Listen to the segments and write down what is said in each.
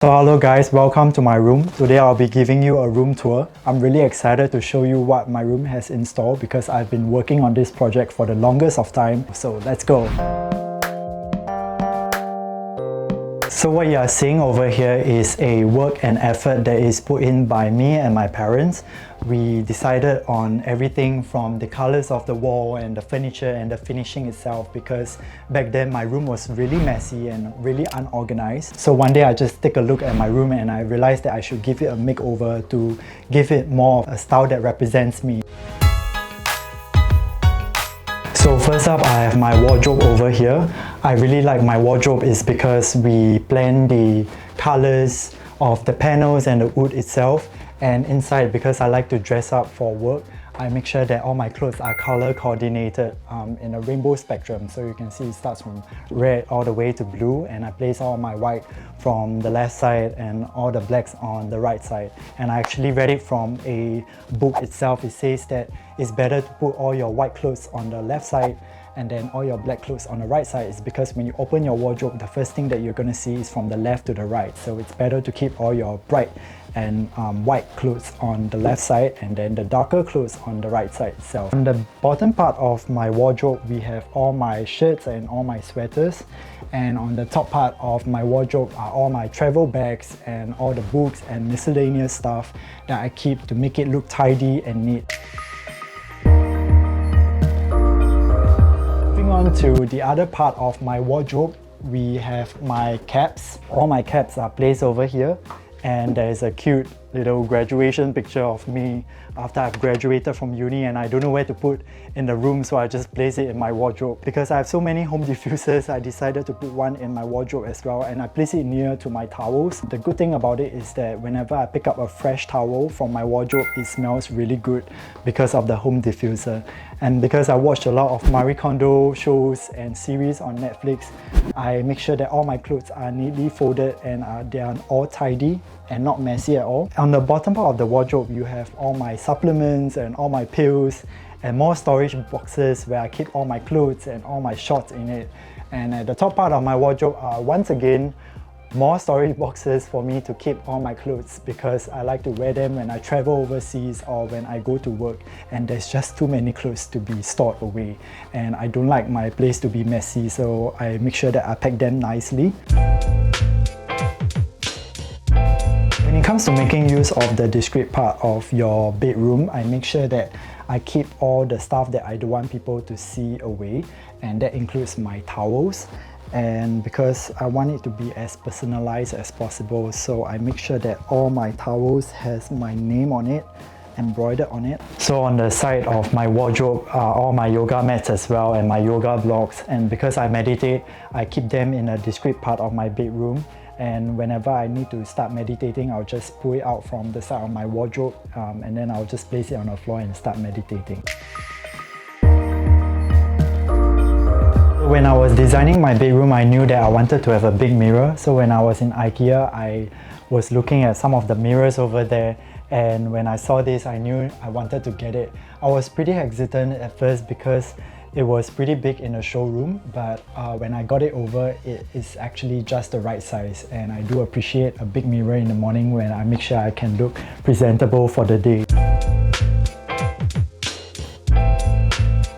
So hello guys, welcome to my room. Today I'll be giving you a room tour. I'm really excited to show you what my room has installed because I've been working on this project for the longest of time. So let's go. So what you are seeing over here is a work and effort that is put in by me and my parents. We decided on everything from the colors of the wall and the furniture and the finishing itself because back then my room was really messy and really unorganized. So one day I just take a look at my room and I realized that I should give it a makeover to give it more of a style that represents me. So first up, I have my wardrobe over here. I really like my wardrobe is because we blend the colors of the panels and the wood itself, and inside, because I like to dress up for work, I make sure that all my clothes are color coordinated in a rainbow spectrum. So you can see it starts from red all the way to blue, and I place all my white from the left side and all the blacks on the right side. And I actually read it from a book itself. It says that it's better to put all your white clothes on the left side and then all your black clothes on the right side. Is because when you open your wardrobe, the first thing that you're going to see is from the left to the right. So it's better to keep all your bright and white clothes on the left side and then the darker clothes on the right side itself. On the bottom part of my wardrobe, we have all my shirts and all my sweaters, and on the top part of my wardrobe are all my travel bags and all the books and miscellaneous stuff that I keep to make it look tidy and neat. Moving on to the other part of my wardrobe, we have my caps. All my caps are placed over here, and there is a cute little graduation picture of me after I've graduated from uni, and I don't know where to put in the room, so I just place it in my wardrobe. Because I have so many home diffusers, I decided to put one in my wardrobe as well, and I place it near to my towels. The good thing about it is that whenever I pick up a fresh towel from my wardrobe, it smells really good because of the home diffuser. And because I watched a lot of Marie Kondo shows and series on Netflix, I make sure that all my clothes are neatly folded and they are all tidy and not messy at all. On the bottom part of the wardrobe, you have all my supplements and all my pills and more storage boxes where I keep all my clothes and all my shorts in it. And at the top part of my wardrobe are once again more storage boxes for me to keep all my clothes because I like to wear them when I travel overseas or when I go to work, and there's just too many clothes to be stored away, and I don't like my place to be messy, so I make sure that I pack them nicely. When it comes to making use of the discreet part of your bedroom, I make sure that I keep all the stuff that I don't want people to see away, and that includes my towels. And because I want it to be as personalized as possible, so I make sure that all my towels has my name on it, embroidered on it. So on the side of my wardrobe are all my yoga mats as well and my yoga blocks, and because I meditate, I keep them in a discreet part of my bedroom. And whenever I need to start meditating, I'll just pull it out from the side of my wardrobe and then I'll just place it on the floor and start meditating. When I was designing my bedroom, I knew that I wanted to have a big mirror. So when I was in IKEA, I was looking at some of the mirrors over there, and when I saw this, I knew I wanted to get it. I was pretty hesitant at first because it was pretty big in a showroom, but when I got it over, it is actually just the right size, and I do appreciate a big mirror in the morning when I make sure I can look presentable for the day.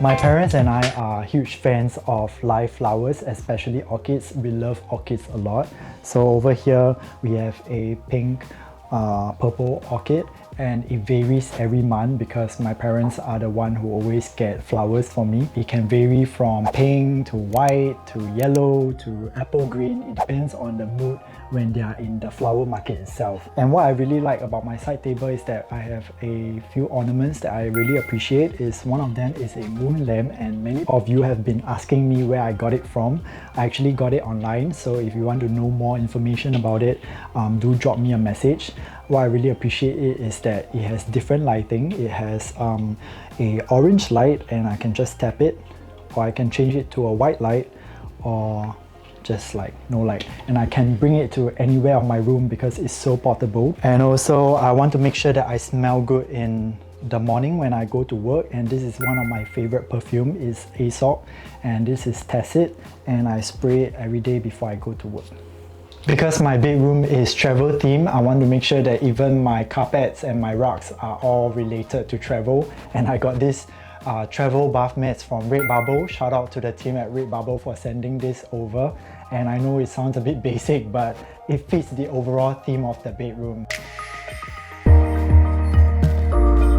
My parents and I are huge fans of live flowers, especially orchids. We love orchids a lot. So over here we have a pink purple orchid, and it varies every month because my parents are the one who always get flowers for me. It can vary from pink to white to yellow to apple green. It depends on the mood when they are in the flower market itself. And what I really like about my side table is that I have a few ornaments that I really appreciate. One of them is a moon lamp, and many of you have been asking me where I got it from. I actually got it online, so if you want to know more information about it, do drop me a message. What I really appreciate is that it has different lighting. It has a orange light, and I can just tap it, or I can change it to a white light, or just like no light, and I can bring it to anywhere of my room because it's so portable. And also I want to make sure that I smell good in the morning when I go to work, and this is one of my favorite perfume is Aesop, and this is Tacit, and I spray it every day before I go to work. Because my bedroom is travel themed, I want to make sure that even my carpets and my rugs are all related to travel. And I got this travel bath mats from Redbubble. Shout out to the team at Redbubble for sending this over. And I know it sounds a bit basic, but it fits the overall theme of the bedroom.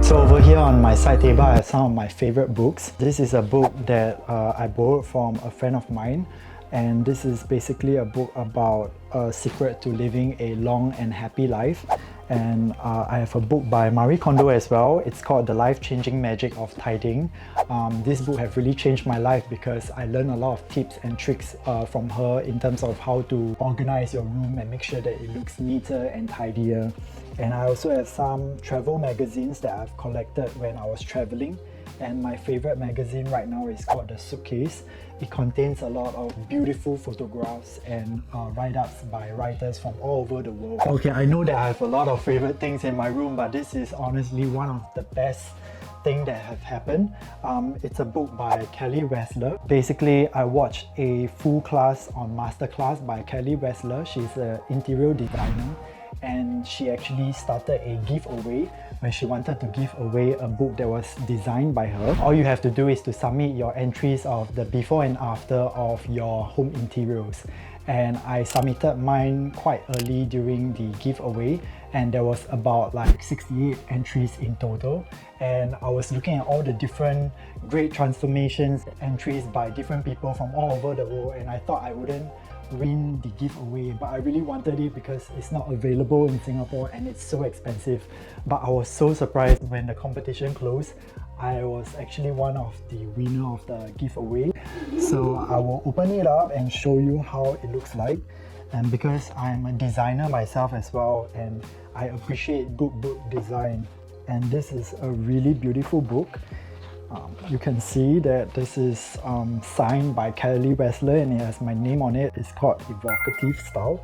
So over here on my side table, I have some of my favorite books. This is a book that I borrowed from a friend of mine. And this is basically a book about a secret to living a long and happy life. And I have a book by Marie Kondo as well. It's called The Life-Changing Magic of Tidying. This book has really changed my life because I learned a lot of tips and tricks from her in terms of how to organize your room and make sure that it looks neater and tidier. And I also have some travel magazines that I've collected when I was traveling. And my favorite magazine right now is called The Suitcase. It contains a lot of beautiful photographs and write-ups by writers from all over the world. Okay, I know that I have a lot of favorite things in my room, but this is honestly one of the best things that have happened. It's a book by Kelly Wessler. Basically, I watched a full class on Masterclass by Kelly Wessler. She's an interior designer. And she actually started a giveaway where she wanted to give away a book that was designed by her. All you have to do is to submit your entries of the before and after of your home interiors. And I submitted mine quite early during the giveaway, and there was about like 68 entries in total. And I was looking at all the different great transformations, entries by different people from all over the world, and I thought I wouldn't win the giveaway, but I really wanted it because it's not available in Singapore and it's so expensive. But I was so surprised when the competition closed. I was actually one of the winner of the giveaway. So I will open it up and show you how it looks like. And because I'm a designer myself as well, and I appreciate good book design, and this is a really beautiful book. You can see that this is signed by Kelly Wessler and it has my name on it. It's called Evocative Style,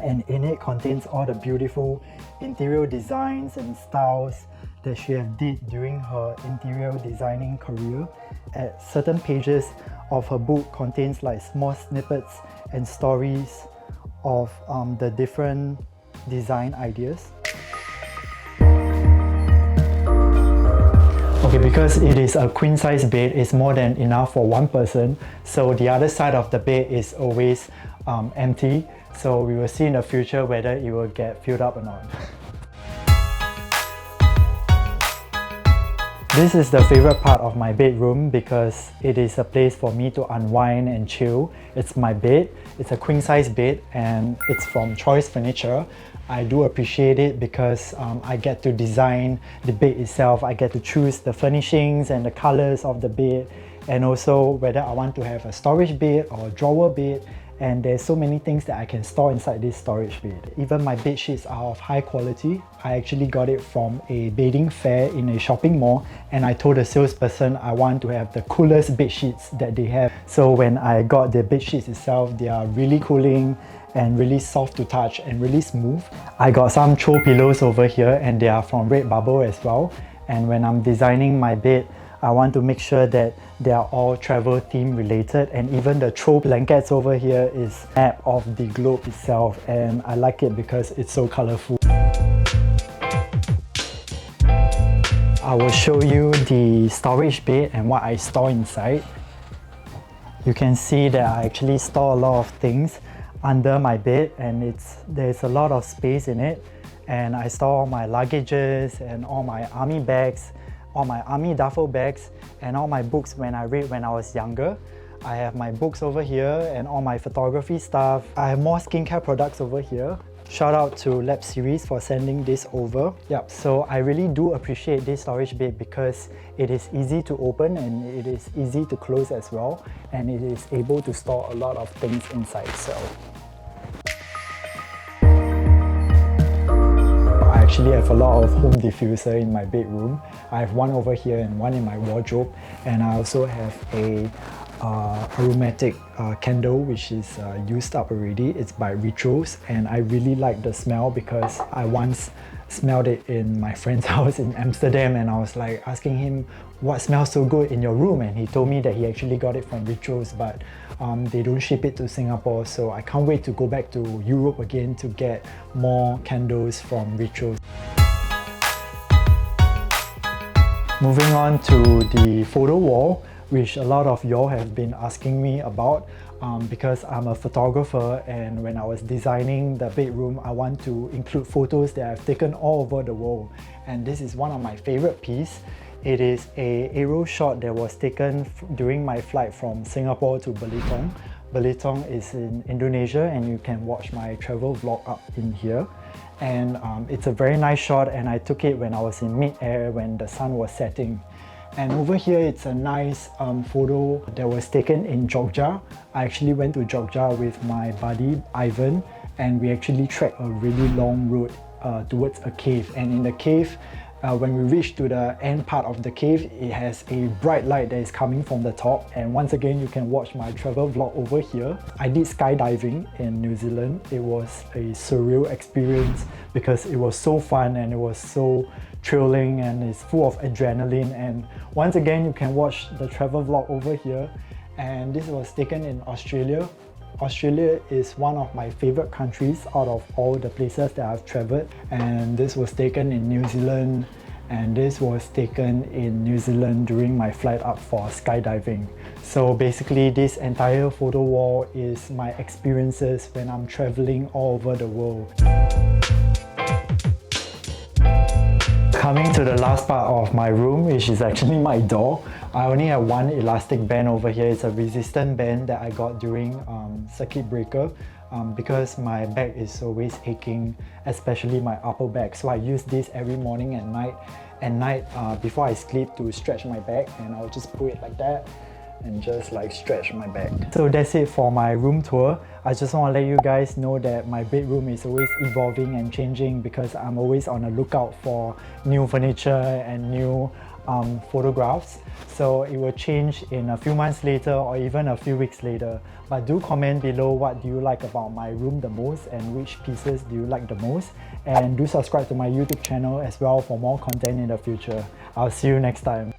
and in it contains all the beautiful interior designs and styles that she have did during her interior designing career. At certain pages of her book contains like small snippets and stories of the different design ideas. Okay, because it is a queen size bed, it's more than enough for one person. So the other side of the bed is always empty. So we will see in the future whether it will get filled up or not. This is the favorite part of my bedroom because it is a place for me to unwind and chill. It's my bed, it's a queen size bed, and it's from Choice Furniture. I do appreciate it because I get to design the bed itself. I get to choose the furnishings and the colors of the bed, and also whether I want to have a storage bed or a drawer bed. And there's so many things that I can store inside this storage bed. Even my bed sheets are of high quality. I actually got it from a bedding fair in a shopping mall, and I told the salesperson I want to have the coolest bed sheets that they have. So when I got the bed sheets itself, they are really cooling and really soft to touch and really smooth. I got some throw pillows over here, and they are from Redbubble as well. And when I'm designing my bed, I want to make sure that they are all travel theme related, and even the throw blankets over here is a map of the globe itself, and I like it because it's so colorful. I will show you the storage bed and what I store inside. You can see that I actually store a lot of things under my bed, and there's a lot of space in it, and I store all my luggages and all my army bags, all my army duffel bags, and all my books when I read when I was younger. I have my books over here and all my photography stuff. I have more skincare products over here. Shout out to Lab Series for sending this over. Yep, so I really do appreciate this storage bed because it is easy to open and it is easy to close as well, and it is able to store a lot of things inside. So I actually have a lot of home diffuser in my bedroom. I have one over here and one in my wardrobe, and I also have a aromatic candle which is used up already. It's by Rituals, and I really like the smell because I once smelled it in my friend's house in Amsterdam, and I was like asking him what smells so good in your room, and he told me that he actually got it from Rituals, but they don't ship it to Singapore, so I can't wait to go back to Europe again to get more candles from Rituals. Moving on to the photo wall, which a lot of y'all have been asking me about because I'm a photographer, and when I was designing the bedroom, I want to include photos that I've taken all over the world. And this is one of my favorite pieces. It is an aerial shot that was taken during my flight from Singapore to Belitung. Belitung is in Indonesia, and you can watch my travel vlog up in here. And it's a very nice shot, and I took it when I was in mid-air when the sun was setting. And over here, it's a nice photo that was taken in Jogja. I actually went to Jogja with my buddy Ivan, and we actually trekked a really long road towards a cave. And in the cave, when we reach to the end part of the cave, it has a bright light that is coming from the top. And once again, you can watch my travel vlog over here. I did skydiving in New Zealand. It was a surreal experience because it was so fun and it was so thrilling and it's full of adrenaline. And once again, you can watch the travel vlog over here. And this was taken in Australia. Australia is one of my favorite countries out of all the places that I've traveled, and this was taken in New Zealand, and this was taken in New Zealand during my flight up for skydiving. So basically, this entire photo wall is my experiences when I'm traveling all over the world. Coming to the last part of my room, which is actually my door. I only have one elastic band over here. It's a resistant band that I got during circuit breaker because my back is always aching, especially my upper back. So I use this every morning and night. At night, before I sleep, to stretch my back, and I'll just put it like that and just like stretch my back. So that's it for my room tour. I just want to let you guys know that my bedroom is always evolving and changing because I'm always on the lookout for new furniture and new photographs. So it will change in a few months later or even a few weeks later. But do comment below what do you like about my room the most and which pieces do you like the most. And do subscribe to my YouTube channel as well for more content in the future. I'll see you next time.